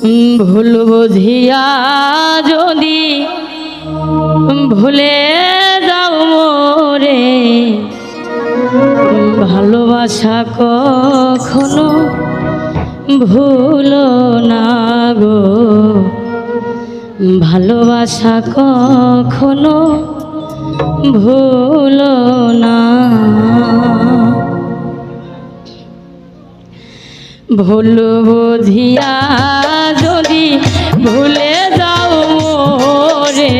ভুল বুঝিয়া যদি ভুলে যাও মোরে, ভালোবাসা কখনো ভুলো না গো, ভালোবাসা কখনো ভুলো না। ভুল বুঝিয়া যদি ভুলে যাও মোরে,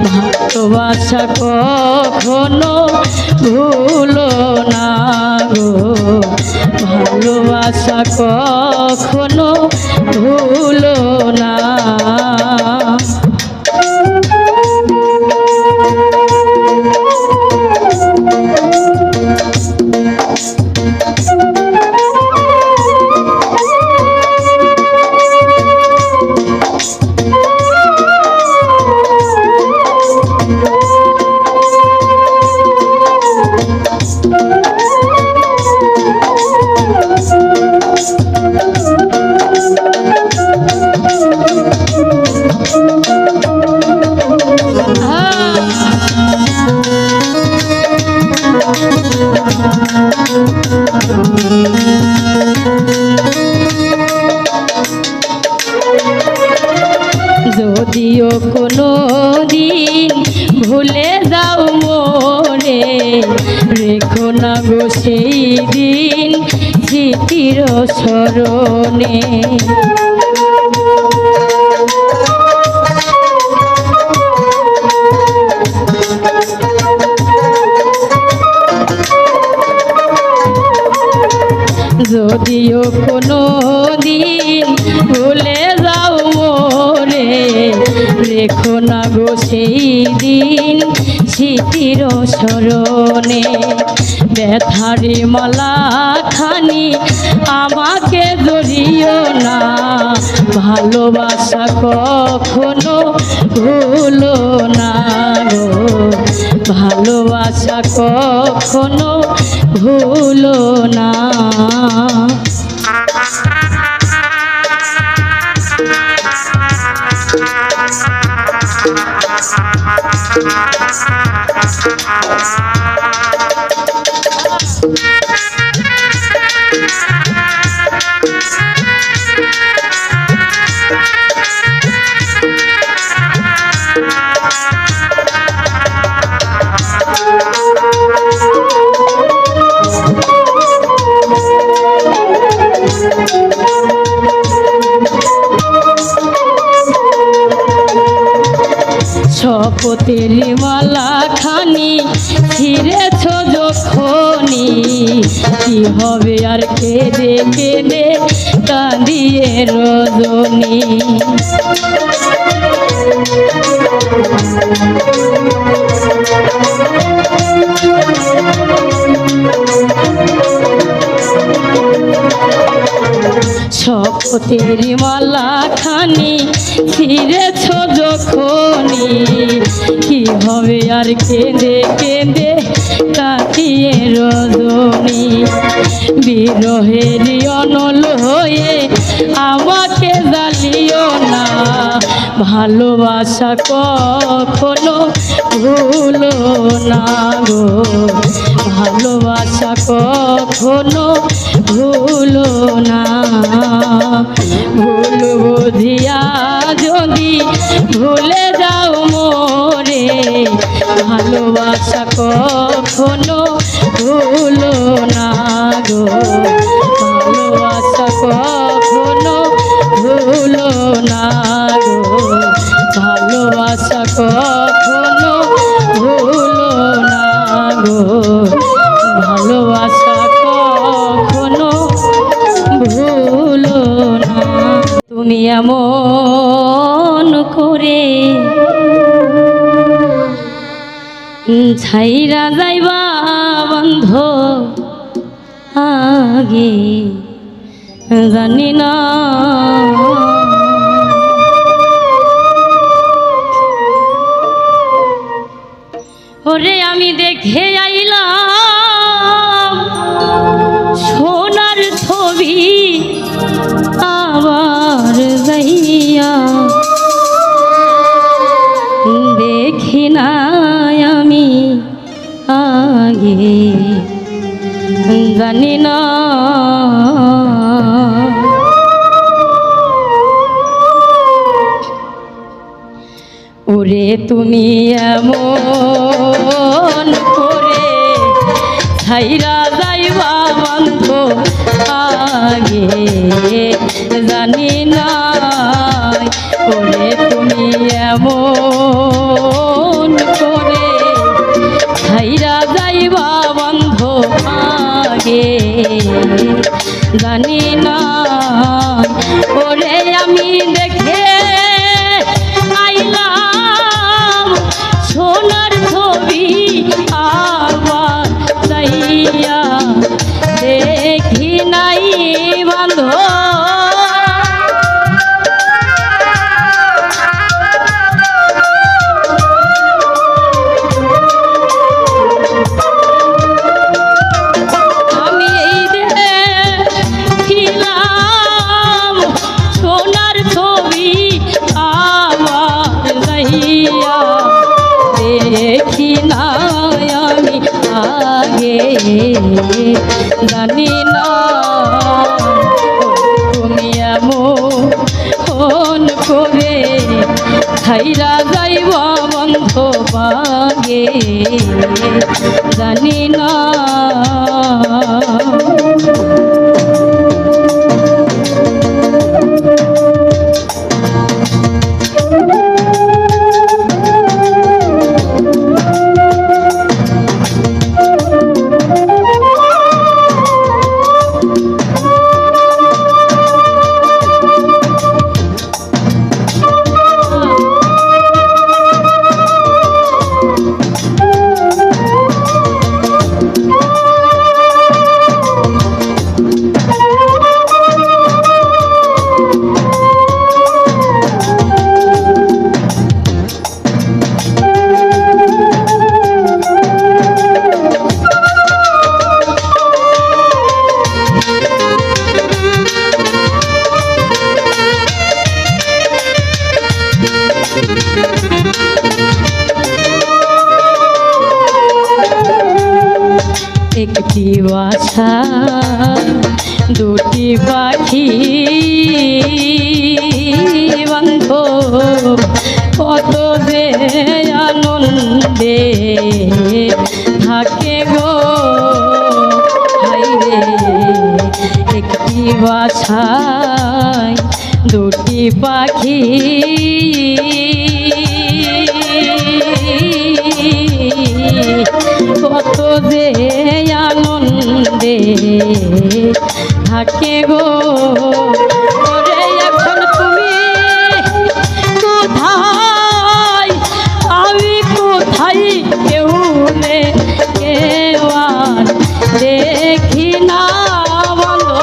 ভালোবাসা কখনো ভুলো না গো, ভালোবাসা কখনো ভুলো না। যদিও কোনো দিন ভুলে যাও মোরে, রেখো না গো সেই দিন স্মৃতির স্মরণে। যদিও কোনো দিন ভুলে যাও মোরে, রেখো না গো সেই দিন স্মৃতির স্মরণে। ব্যথারে মালা খানি আমাকে জড়িও না, ভালোবাসা কখনো ভুলো না গো, ভালোবাসা কখনো ভুলো না। শপথের মালা খানি ছিঁড়েছ যখনি, কি হবে আর কেঁদে কেঁদে কাঁদিয়ে রজনী। শপথের মালা খানি ছিঁড়েছ যখনি, কি হবে আর কেঁদে কেঁদে কাটিয়ে রজনী। বিরহের অনল হয়ে আমাকে জ্বালিও না, ভালোবাসা কখনো ভুলো না গো, ভালোবাসা কখনো ভুলো না। ভুল বুঝিয়া যদি ভুলে যাও মোরে, ভালোবাসা কখনো ভুলো না গো, ভালোবাসা কখনো ভুলো না গো, ভালোবাসা কখনো ভুলো না গো, ভালোবাসা কখনো ভুলো না। তুমি এমন করে ছাইরা যাইবা বন্ধ আগে জানি না, ওরে আমি দেখে আইলাম সোনার ছবি আবার জানি না ওরে তুমি এমন করে ছাইরা যাইবা বন্ধু আগে জানি না ওরে তুমি এমন করে ছাইরা যাইবা বন্ধু আগে জানি না ওরে আমি দেখে আইলাম সোনার ছবি আবার চাইয়া দেখি নাই বন্ধু দেখি না আমি আগে জানি না তুমি এমন করে ছাইরা যাইব বন্ধ বাগে জানি না একটি বাছা দুটি পাখি বন্ধু কত যে আনন্দে থাকে গো হাইরে একটি বাছায় দুটি পাখি কত যে আনন্দে থাকে গো ওরে এখন তুমি কোথায় আমি কোথায় কেউ নে কেউ আর দেখি না বলো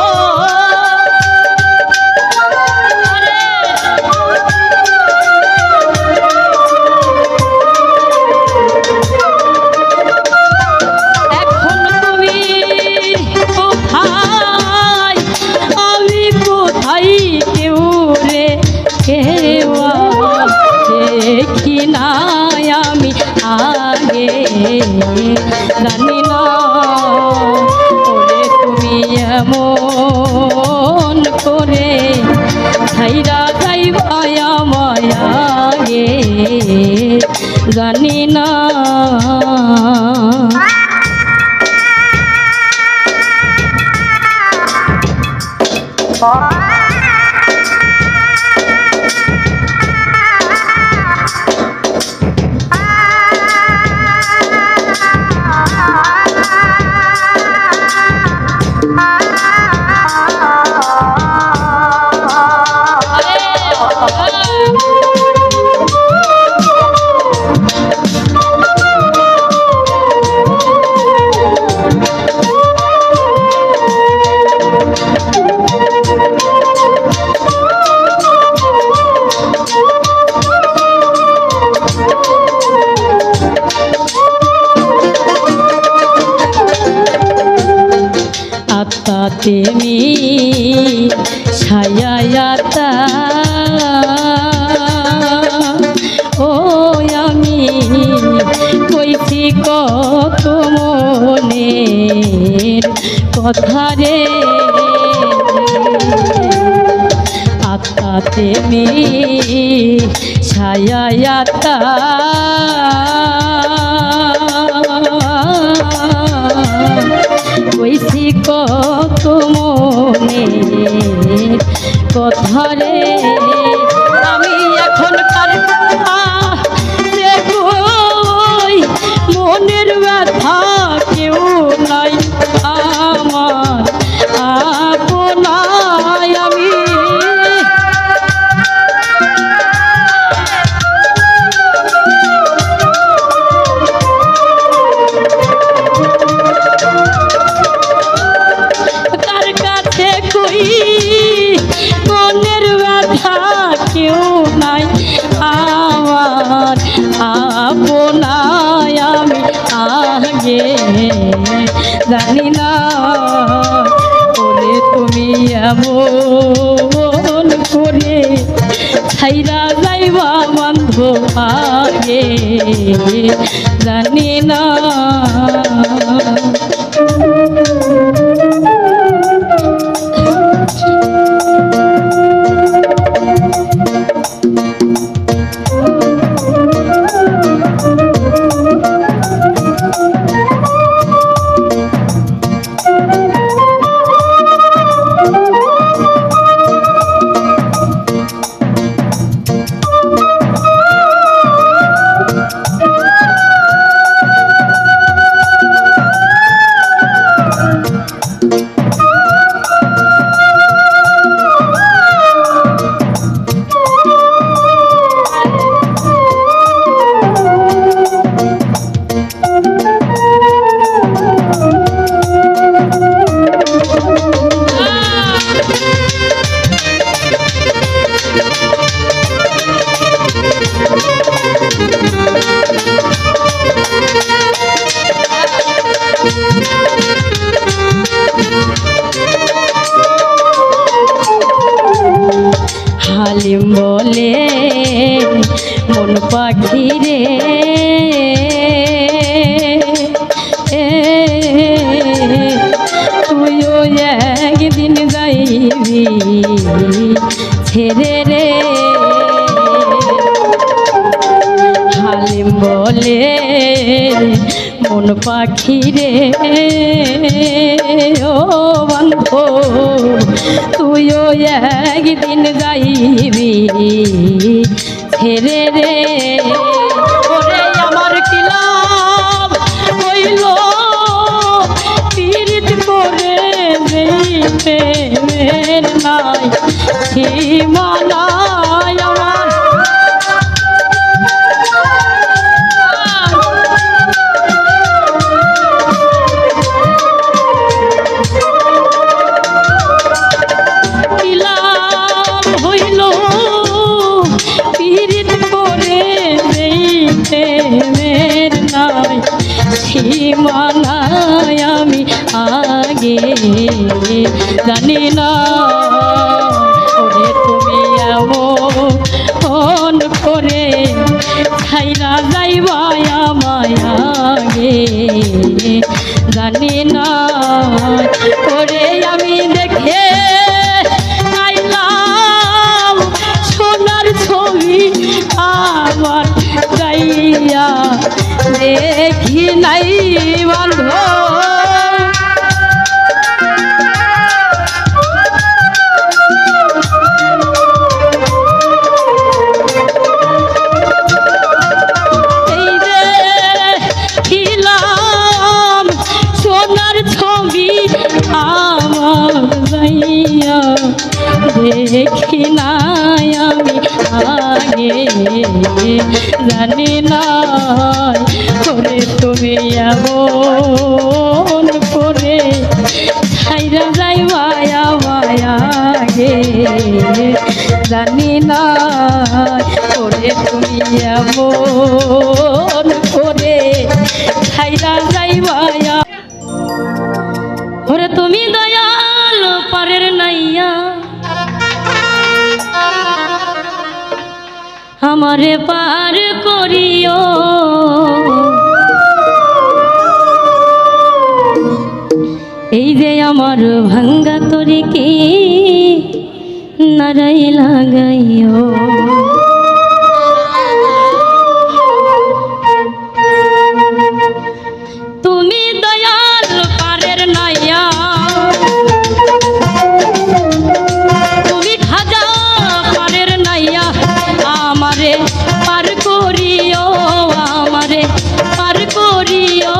দেখি না আমি আগে জানি না ওরে তুমি এমন করে ছাইরা যাইবা আমায় আগে জানি না তেমি ছায়াতা ও আমি কইছি কত মনের কথা রে আত্মাতে মি ছায়ায়াতা কইছি কত মনে কথা রে আমি এখন কার যে কই মনের ব্যথা কেউ নাই আমার আপনায় আমি কার কাছে কই মনের ব্যথা কেউ নাই আমার আপনায় আমি আগে জানি না ওরে তুমি এমন করে ছাইরা যাইবা বন্ধ আগে জানি না হালিম বলে মন পাখি রে তুইও একদিন যাইবি ছেড়ে রে হালিম বলে মন পাখি রে ও বন্ধু তুইও একদিন যাইবি ছেড়ে রে ওরে আমার কি লাভ হইল পীড়িত করে প্রেমের নাই সীমানায় আমার সীমানায় আমি আগে জানি না ওরে তুমি এমন করে ছাইরা যাইবা আমায় আগে জানি না ওরে আমি দেখে আইলাম সোনার ছবি আমার যাইয়া দেখি নাই বন্ধ এই যে খিলাম সোনার ছবি আমার যাইয়া দেখি নাই আমি আগে জানি না করে তুমি এমন করে ছাইরা যাইবা আমায় আগে জানি না করে তুমি এমন করে ছাইরা যাইবা ওরে তুমি দয়াল পারের নাইয়া আমারে পার করিও এই যে আমার আমার ভাঙ্গা তরিকে নারাই লাগাইও। তুমি দয়াল পারের নাইয়া, তুমি খাজা পারের নাইয়া, আমারে পার করিও, আমারে পার করিও।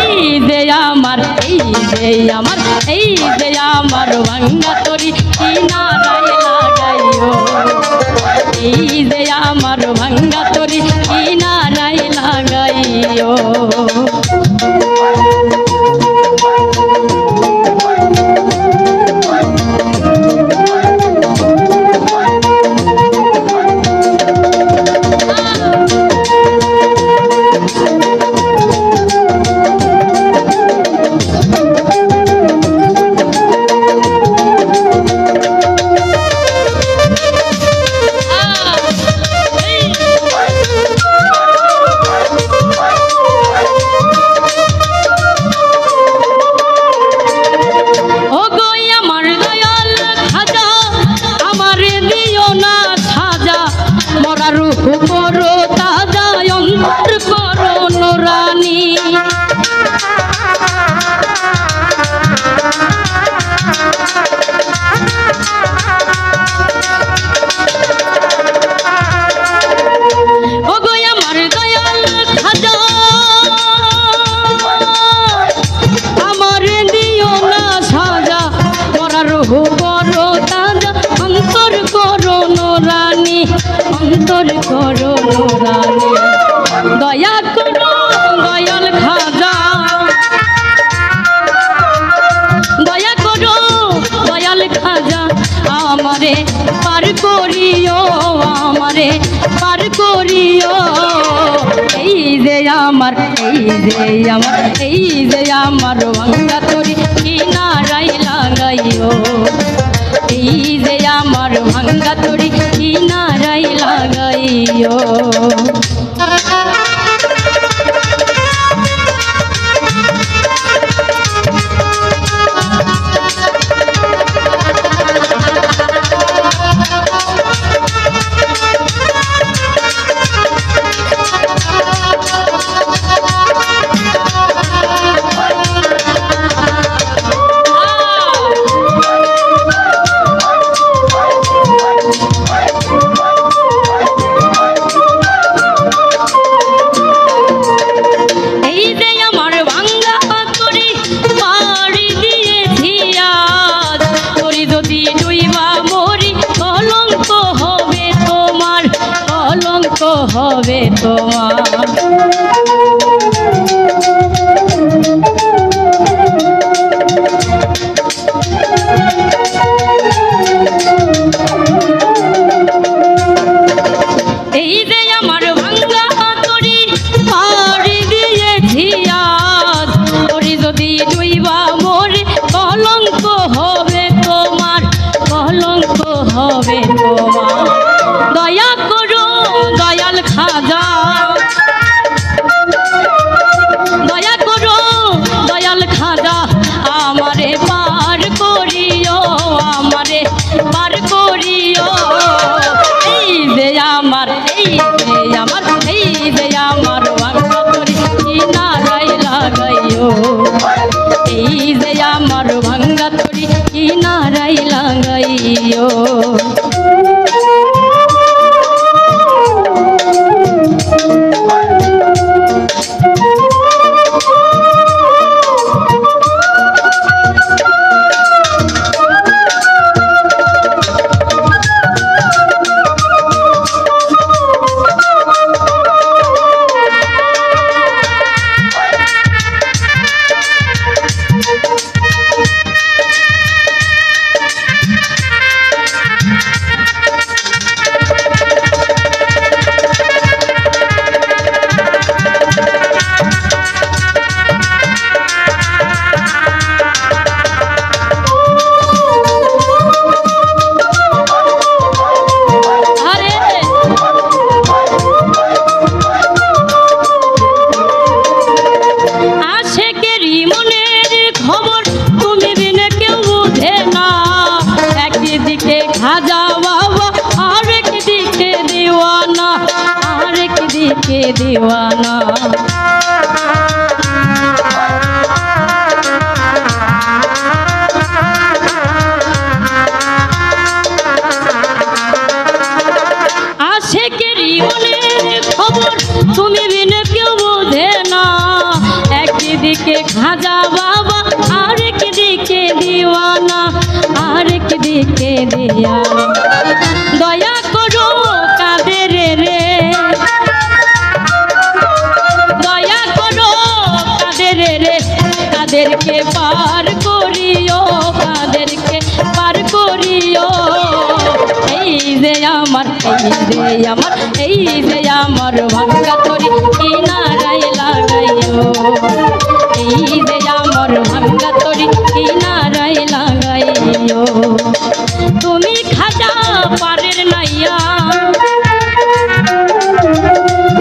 এই যে আমার, এই যে আমার, এই যে আমার ভাঙ্গা তরি কি নারাই লাগাইও। এই যে আমার ভাঙ্গা তরি কি নারাই লাগাইও। করো তাজা অন্তর করো নুরানি। ও গো আমার দয়াল খাজা, আমার দিও না সাজা, মরা রূহ করো তাজা অন্তর করো নুরানি, অন্তর করো নুরানি। দয়া করো দয়াল খাজা, দয়া করো দয়াল খাজা, আমারে পার করিও, আমারে পার করিও। এই যে আমার, এই যে আমার, এই যে আমার ভাঙ্গা তরি কি নারাই লাগাইও। এই যে আমার ভাঙ্গা তরি কি নারাই লাগাইও। হবে তোমার এই যে আমার ভাঙ্গা তরি পাড়ি দিয়েছি আজ, তরি যদি ডুইবা মোরে কলঙ্ক হবে তোমার, কলঙ্ক হবে তোমার। দয়া করো দয়াল খাজা, দয়া করো দয়াল খাজা, আমারে পার করিও, আমারে পার করিও। এই যে আমার, এই যে আমার, এই যে আমার ভাঙ্গা তরি কি নারাই লাগাইও। এই যে আমার ভাঙ্গা তরি কি নারাই লাগাইও। খাজা বাবা, আরেক দিকে দিওয়ানা, আরেক দিকে দিওয়ানা। আশেকেরই মনের খবর তুমি বিনে কেউ বোঝে না। একদিকে খাজা বাবা, আরেক দিকে দিওয়ানা, আরেক দিকে দিওয়ানা। দয়া করো কাদের রে, দয়া করো কাদের রে, কাদেরকে পার করিও, কাদেরকে পার করিও। এই যে আমার, এই যে আমার, এই যে আমার ভাঙ্গা তরি কিনারায় লাগাইও, এই যে আমার ভাঙ্গা তরি কিনারায় লাগাইও। তুমি খাজা পারের নাইয়া,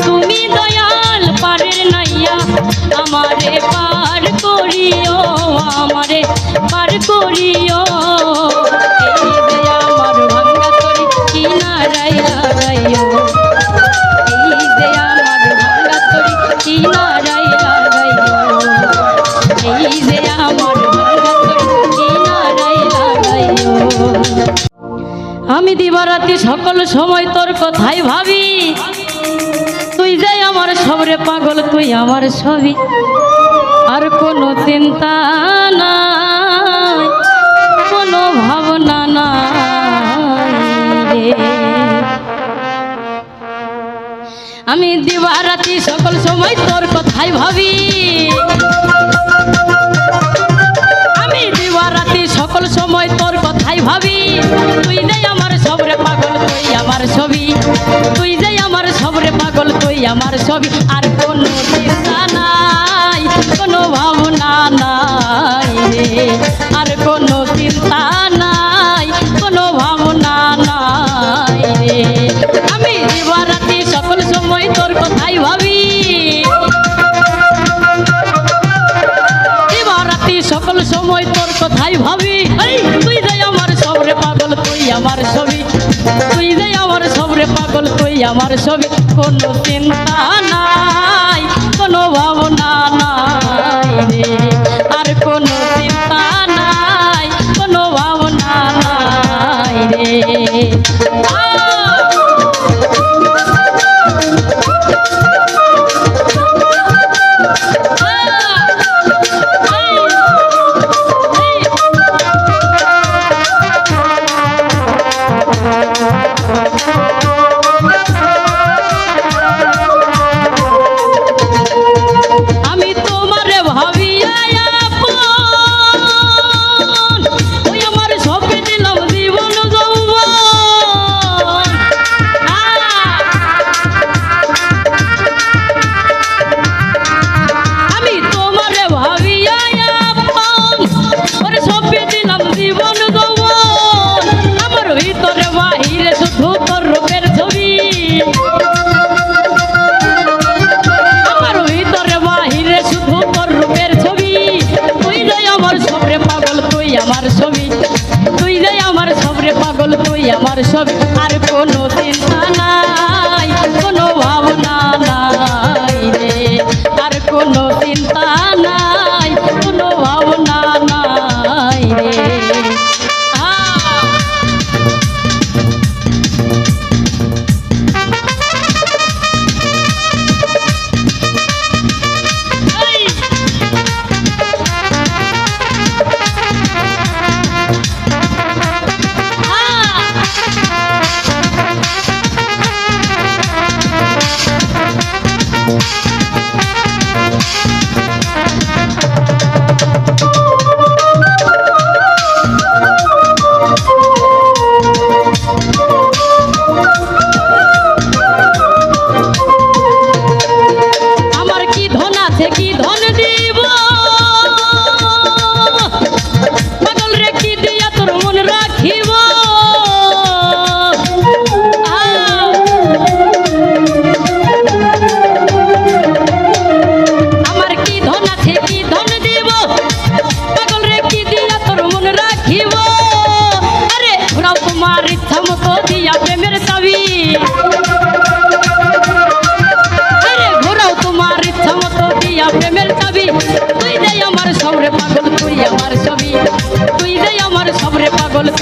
তুমি দয়াল পারের নাইয়া, আমারে পার করিও, আমারে পার করিও। এই যে আমার ভাঙ্গা তরি কিনারায় লাগাইও, এই যে আমার ভাঙ্গা তরি কিনারায় লাগাইও, এই যে আমার ভাঙ্গা তরি কিনারায় লাগাইও। আমি দিবারাতি সকল সময় তোর কথাই ভাবি, তুই যাই আমার সবরে পাগল, তুই আমার ছবি। আর কোনো চিন্তা নাই, কোনো ভাবনা নাই রে। আমি দিবারাতি সকল সময় তোর কথাই ভাবি, আমি দিবারাতি সকল সময় তোর কথাই ভাবি। তুই যাই আমার সবরে পাগল, তুই আমার ছবি, তুই যাই আমার সবরে পাগল, তুই আমার ছবি। আর কোনো চিন্তা নাই, কোনো ভাবনা নাই রে, আর কোনো চিন্তা নাই, কোনো ভাবনা নাই রে। আমি দিবারাতি সকল সময় তোর কথাই ভাবি, দিবারাতি সকল সময় তোর কথাই ভাবি। এই তুই যাই আমার সবরে পাগল, তুই আমার ছবি, তুই যাই আমার সবরে পাগল, তুই আমার ছবি। কোনো চিন্তা নাই, কোনো ভাবনা নাই রে, আর কোনো চিন্তা নাই, কোনো ভাবনা নাই রে। আমি তোমারে ভাবিয়া আপন, ওই আমার সপে দিলাম জীবন যৌবন। আমি তোমারে ভাবিয়া আপন, ওরে সপে দিলাম জীবন যৌবন। আমার ভিতরে বাহিরে শুধু তোর রূপের ছবি, আমার ভিতরে বাহিরে শুধু তোর রূপের ছবি। তুই যাই আমার সবরে পাগল, তুই আমার ছবি, তুই যাই আমার সবরে পাগল, তুই আমার ছবি। আর কোনো চিন্তা নাই, কোনো ভাবনা নাই রে, আর কোনো চিন্তা নাই, কোনো ভাবনা নাই রে।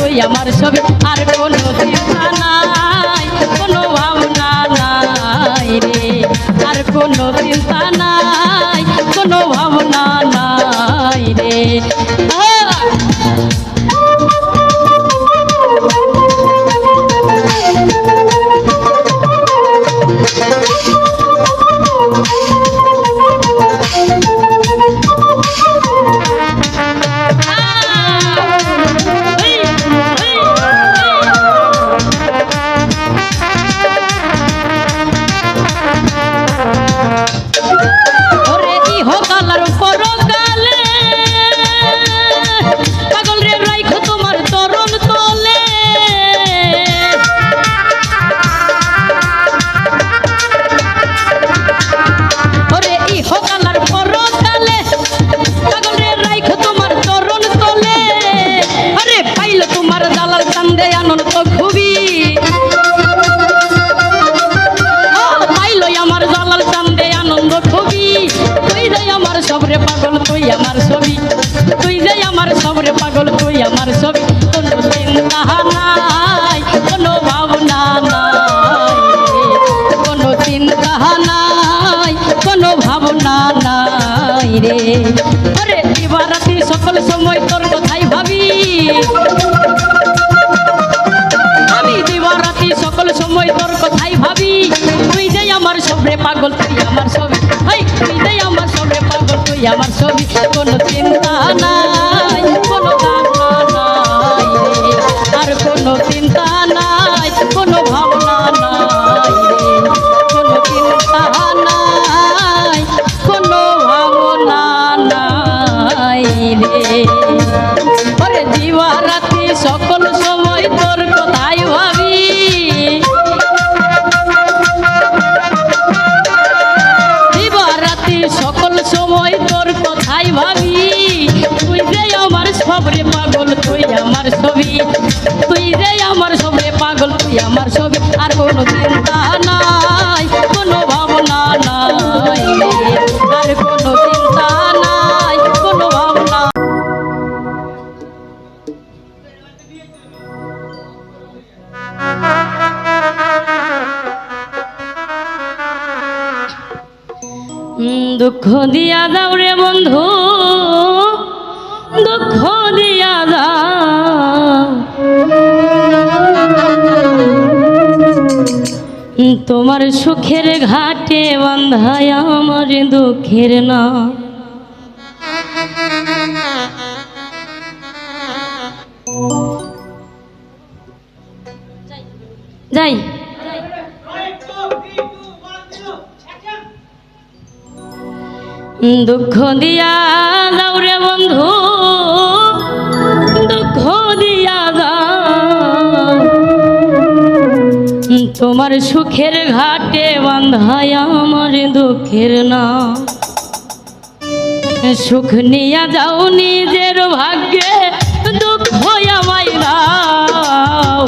তুই আমার ছবি আর কোনো চিন্তা নাই কোনো ভাবনা নাই রে আর কোনো চিন্তা নাই কোনো ভাবনা নাই রে সবরে পাগল তুই আমার ছবি তুই যে আমার সবরে পাগল তুই আমার ছবি কোনো চিন্তা নাই কোনো ভাবনা নাই কোনো চিন্তা নাই কোনো ভাবনা নাই রে ওরে দিবারাতি সকল সময় তোর কথাই ভাবি আমি দিবারাতি সকল সময় তোর কথাই ভাবি তুই যে আমার সবরে পাগল তুই আমার ছবি তুই যে আমার সবরে পাগল তুই আমার ছবি কোনো চিন্তা নাই কোনো ভাবনা নাই আর কোনো চিন্তা নাই কোনো ভাবনা নাই কোনো চিন্তা নাই কোনো ভাবনা নাই রে ওরে দিবারাতি সকল সময় তোর কথাই ভাবি সকল সময় তোর কথাই ভাবি তুই যে আমার সবরে পাগল তুই আমার ছবি তুই যে আমার সবরে পাগল তুই আমার ছবি আর কোনো চিন্তা নাই কোনো ভাবনা নাই আর কোনো চিন্তা নাই কোনো ভাবনা দুঃখ দিয়া যাও রে বন্ধু দুঃখ দিয়া যাও তোমার সুখের ঘাটে বান্ধায় আমার দুঃখের না যাই দুঃখ দিয়া যাও রে বন্ধু দুঃখ দিয়া যাও তোমার সুখের ঘাটে বান্ধায় আমার দুঃখের না সুখ নিয়া যাও নিজের ভাগ্যে দুঃখ আমায় দাও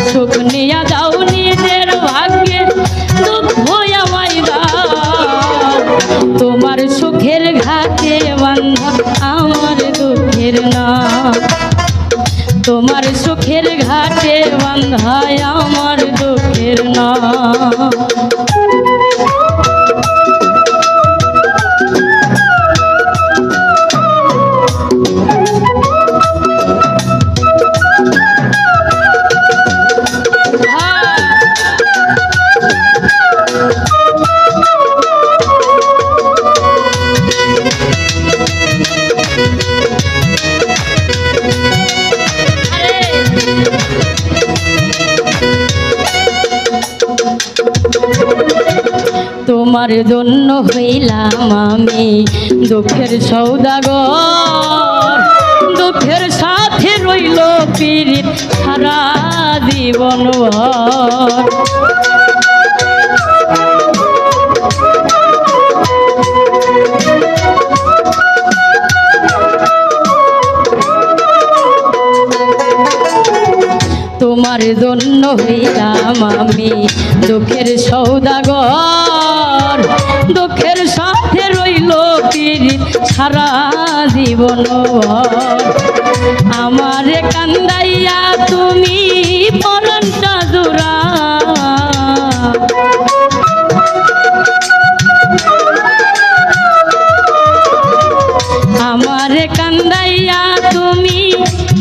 সুখ নিয়া যাও নিজের ভাগ্যে দুঃখ আমায় দাও তোমার সুখের ঘাটে বান্ধা আমার দুঃখের না তোমার সুখের ঘাটে বান্ধায় আমার দুঃখের না তোমার জন্য হইলাম আমি দুঃখের সৌদাগর দুঃখের সাথে রইল পীড়িত সারা জীবন ভর তোমার জন্য হইলাম আমি দুঃখের সৌদাগর দুঃখের সাথে রইল পীড়িত সারা জীবন আমারে কান্দাইয়া তুমি পরাণটা জোড়া আমারে কান্দাইয়া তুমি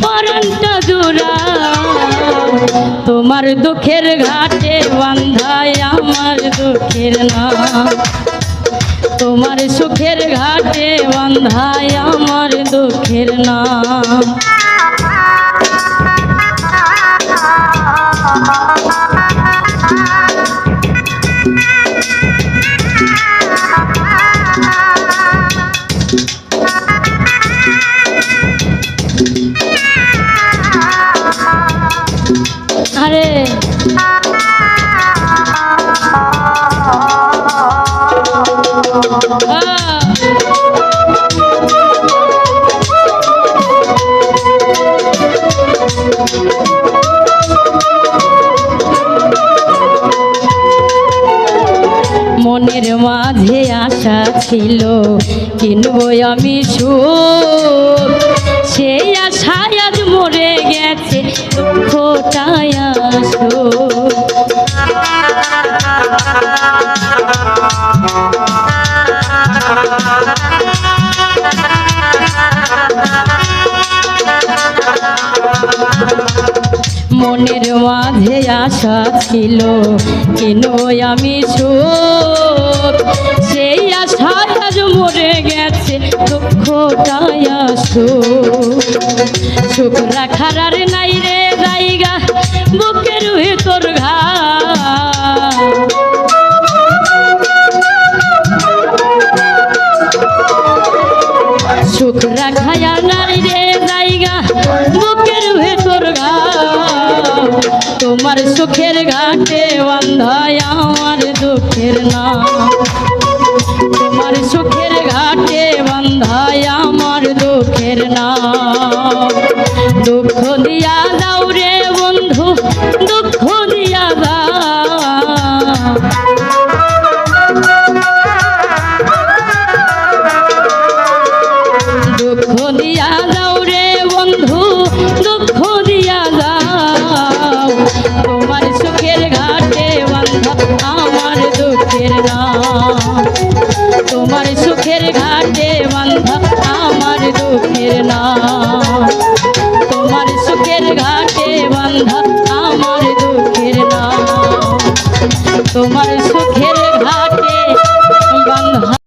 পরাণটা জোড়া তোমার দুঃখের ঘাটে বান্ধায় আমার দুঃখের নাম তোমার সুখের ঘাটে বান্ধায় আমার দুঃখের নাম আরে মনের মাঝে আশা ছিল কিনবো আমি সুখ সেই আশায় আজ মরে গেছে দুঃখটাই আসুক মনের মাঝে আশা ছিল কিনবো আমি সুখ সেই আশায় আজ মরে গেছে দুঃখটাই আসুক সুখ রাখার আর নাই রে জায়গা বুকের ভেতর ঘা সুখ রাখার নাই রে জায়গা বুকের ভেতর ঘা তোমার সুখের ঘাটে বান্ধায় আমার দুঃখের নাম তোমার সুখের ঘাটে বান্ধায় আমার দুঃখের নাম দুঃখ দিয়া দাও রে বন্ধু দুঃখ দিয়া দাও দুঃখ দিয়া দাও রে বন্ধু দুঃখ দিয়া দাও তোমার সুখের ঘাটে বান্ধা আমার দুঃখের নাম তোমার সুখের ঘাটে বান্ধা আমার দুঃখের নাম তোমার সুখের ঘাটে বান্ধা আমার দুঃখের নাম তোমার